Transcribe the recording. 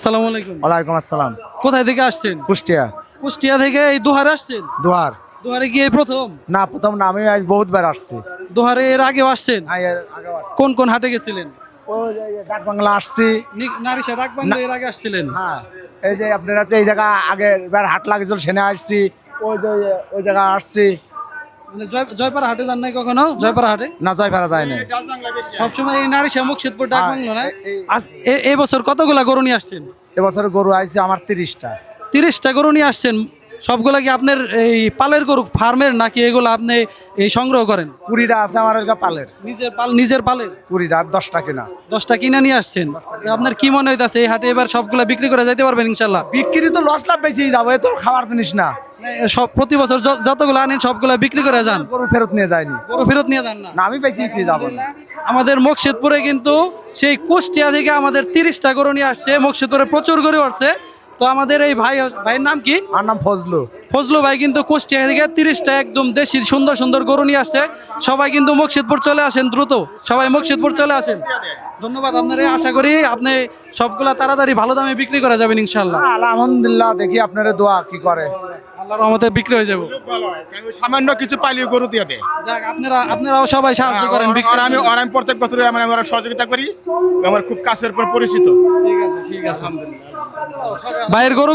আসসালামু আলাইকুম। ওয়ালাইকুম আসসালাম। কোথায় থেকে আসছেন? কুষ্টিয়া। কুষ্টিয়া থেকে এই দোহারে আসছেন? দোহার। দোহারে কি এই প্রথম? না, প্রথম না, আমি আজ বহুতবার আসছি। দোহারে এর আগেও আসছেন? আগেও আসছি। কোন কোন হাটে গেছিলেন? ওই যে ডাক বাংলা আসছি। নারিশা ডাক বাংলা এর আগে আসছিলেন? হ্যাঁ, এই যে আপনার আছে এই জায়গা আগে এবার হাট লাগেছিল, সেনে আসছি। ওই যে ওই জায়গা আসছি। মানে জয়পাড়া হাটে যান নাই কখনো? জয়পাড়া হাটে না, জয়পাড়া যায় না। সবসময় এই নারিশা মুকশেদপুর ডাক হ্যাঁ, বাংলা না? এই- আজ এই বছর কতগুলা গরু নিয়ে আসছেন? এবছর গরু আইছে আমার 30টা। 30টা গরু নিয়ে আসছেন। সবগুলা কি আপনার এই পালের গরু, ফার্মের, নাকি এগুলো আপনি এই সংগ্রহ করেন? 20টা আছে আমার এলাকা পালের। নিজের পালের? 20টা আর 10টা কিনা। 10টা কিনে নিয়ে আসছেন। আপনার কি মনে হইতাছে এই হাটে এবার সবগুলা বিক্রি করে যাইতে পারবেন ইনশাল্লাহ? বিক্রি তো লস লাভ বেশি যাবো, এ তো খাওয়ার জিনিস না। সব প্রতি বছর যতগুলো আনেন সবগুলা বিক্রি করে যান? গরু ফেরত নিয়ে যায়নি। গরু ফেরত নিয়ে যান না? না, আমি বেশি যাবো না। আমাদের মুকশেদপুরে কিন্তু সেই কুষ্টিয়া থেকে আমাদের 30টা গরু নিয়ে আসছে। মুকশেদপুরে প্রচুর গরু আসছে। তো আমাদের এই ভাইয়ের নাম কি? আমার নাম ফজলু। ফজলু ভাই কিন্তু কুষ্টিয়া থেকে 30টা একদম দেশি সুন্দর সুন্দর গরু নিয়ে আসছে। সবাই কিন্তু মুকশেদপুর চলে আসেন দ্রুত, সবাই মুকশেদপুর চলে আসেন। ধন্যবাদ আপনারে। আশা করি আপনি সবগুলা তাড়াতাড়ি ভালো দামে বিক্রি করা যাবেন ইনশাল্লাহ। আলহামদুলিল্লাহ, দেখি আপনারা দোয়া কি করে। আল্লাহর রহমতে বিক্রি হয়ে যাবো। সামান্য কিছু পাইলে গরু দিয়ে দেয়। যাক, আপনারাও সবাই সাহায্য করেন বিক্রি। আমি প্রত্যেক বছর আমরা সহযোগিতা করি, আমার খুব কাছের পরিচিত। ঠিক আছে, ঠিক আছে। ভাইয়ের গরু